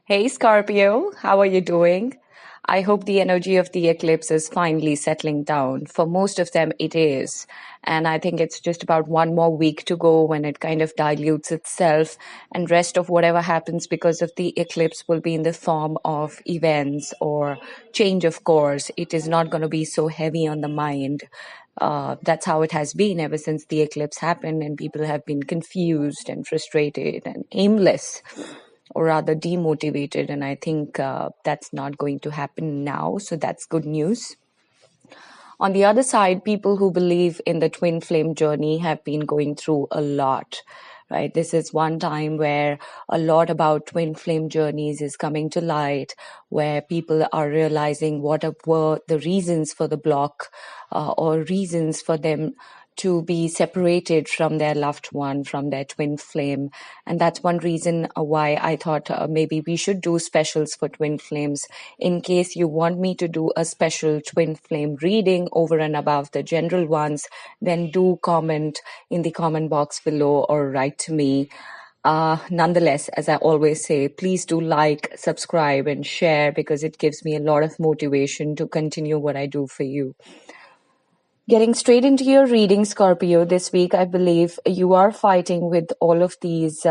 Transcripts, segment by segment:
Hey Scorpio, how are you doing? I hope the energy of the eclipse is finally settling down. For most of them, it is. And I think it's just about one more week to go when it kind of dilutes itself, and rest of whatever happens because of the eclipse will be in the form of events or change of course. It is not going to be so heavy on the mind. That's how it has been ever since the eclipse happened, and people have been confused and frustrated and aimless, or rather demotivated. And I think that's not going to happen now. So that's good news. On the other side, people who believe in the twin flame journey have been going through a lot, right? This is one time where a lot about twin flame journeys is coming to light, where people are realizing what were the reasons for the block, or reasons for them to be separated from their loved one, from their twin flame. And that's one reason why I thought maybe we should do specials for twin flames. In case you want me to do a special twin flame reading over and above the general ones, then do comment in the comment box below or write to me. Nonetheless, as I always say, please do like, subscribe, and share, because it gives me a lot of motivation to continue what I do for you. Getting straight into your reading, Scorpio, this week, I believe you are fighting with all of these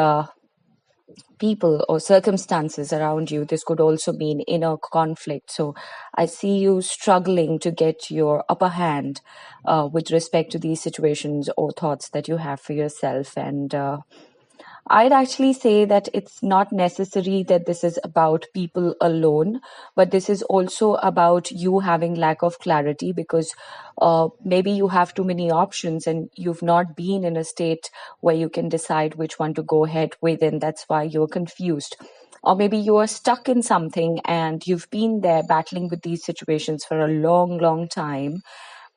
people or circumstances around you. This could also mean inner conflict. So I see you struggling to get your upper hand with respect to these situations or thoughts that you have for yourself. And I'd actually say that it's not necessary that this is about people alone, but this is also about you having lack of clarity, because maybe you have too many options and you've not been in a state where you can decide which one to go ahead with, and that's why you're confused. Or maybe you are stuck in something and you've been there battling with these situations for a long, long time,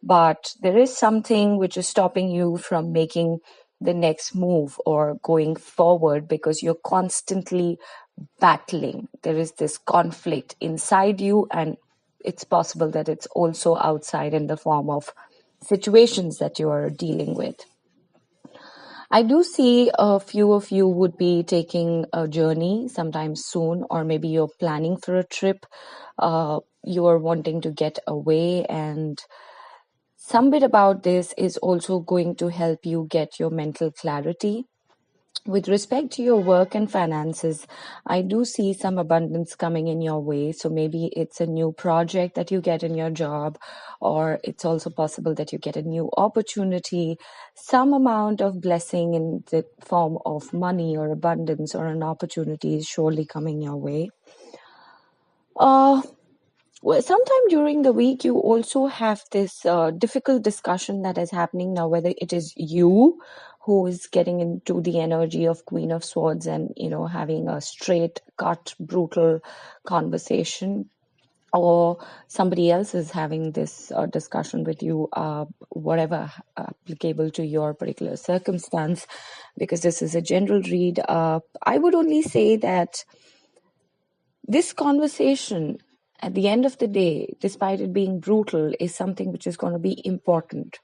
but there is something which is stopping you from making the next move or going forward, because you're constantly battling. There is this conflict inside you, and it's possible that it's also outside in the form of situations that you are dealing with. I do see a few of you would be taking a journey sometime soon, or maybe you're planning for a trip. You are wanting to get away, and some bit about this is also going to help you get your mental clarity. With respect to your work and finances, I do see some abundance coming in your way. So maybe it's a new project that you get in your job, or it's also possible that you get a new opportunity. Some amount of blessing in the form of money or abundance or an opportunity is surely coming your way. Well, sometime during the week, you also have this difficult discussion that is happening now, whether it is you who is getting into the energy of Queen of Swords and, having a straight, cut, brutal conversation, or somebody else is having this discussion with you, whatever applicable to your particular circumstance, because this is a general read. I would only say that this conversation, at the end of the day, despite it being brutal, is something which is going to be important,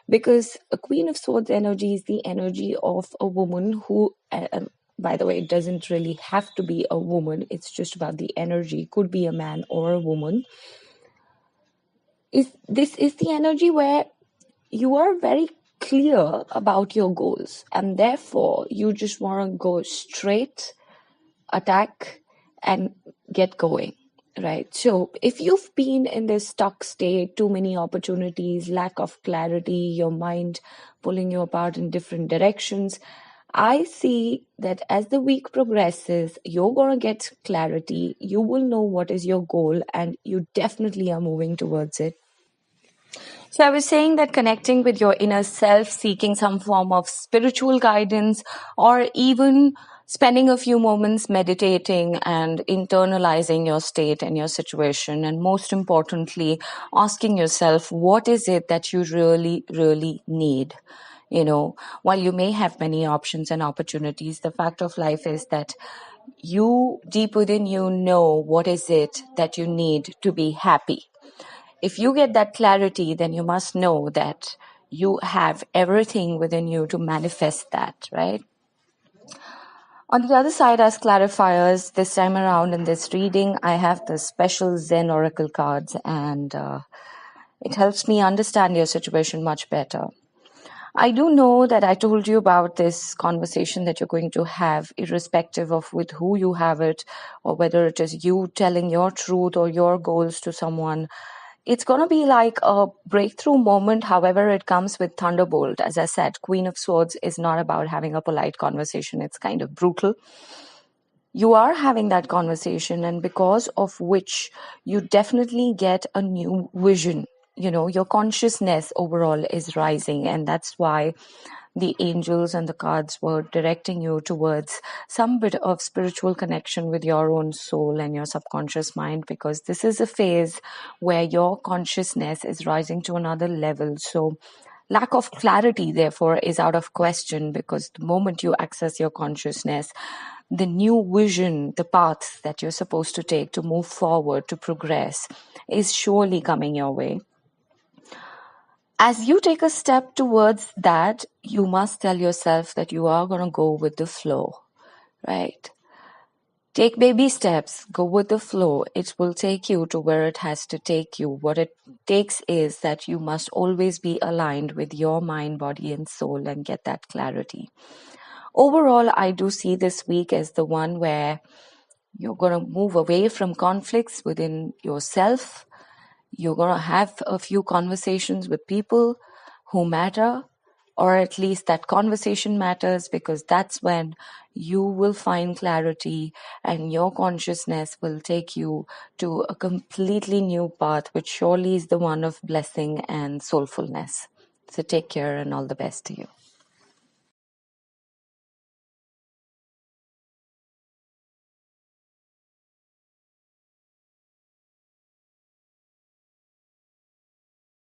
because a Queen of Swords energy is the energy of a woman who, by the way, it doesn't really have to be a woman. It's just about the energy. Could be a man or a woman. This is the energy where you are very clear about your goals, and therefore you just want to go straight, attack, and get going, right? So if you've been in this stuck state, too many opportunities, lack of clarity, your mind pulling you apart in different directions, I see that as the week progresses, you're going to get clarity. You will know what is your goal, and you definitely are moving towards it. So I was saying that connecting with your inner self, seeking some form of spiritual guidance, or even spending a few moments meditating and internalizing your state and your situation, and most importantly, asking yourself, what is it that you really, really need? While you may have many options and opportunities, the fact of life is that you, deep within you, know what is it that you need to be happy. If you get that clarity, then you must know that you have everything within you to manifest that, right? On the other side, as clarifiers, this time around in this reading, I have the special Zen Oracle cards, and it helps me understand your situation much better. I do know that I told you about this conversation that you're going to have, irrespective of with who you have it, or whether it is you telling your truth or your goals to someone. It's going to be like a breakthrough moment. However, it comes with thunderbolt. As I said, Queen of Swords is not about having a polite conversation. It's kind of brutal. You are having that conversation, and because of which you definitely get a new vision. Your consciousness overall is rising, and that's why the angels and the cards were directing you towards some bit of spiritual connection with your own soul and your subconscious mind, because this is a phase where your consciousness is rising to another level. So lack of clarity, therefore, is out of question, because the moment you access your consciousness, the new vision, the path that you're supposed to take to move forward, to progress, is surely coming your way. As you take a step towards that, you must tell yourself that you are going to go with the flow, right? Take baby steps, go with the flow. It will take you to where it has to take you. What it takes is that you must always be aligned with your mind, body, and soul and get that clarity. Overall, I do see this week as the one where you're going to move away from conflicts within yourself. You're going to have a few conversations with people who matter, or at least that conversation matters, because that's when you will find clarity and your consciousness will take you to a completely new path, which surely is the one of blessing and soulfulness. So take care and all the best to you.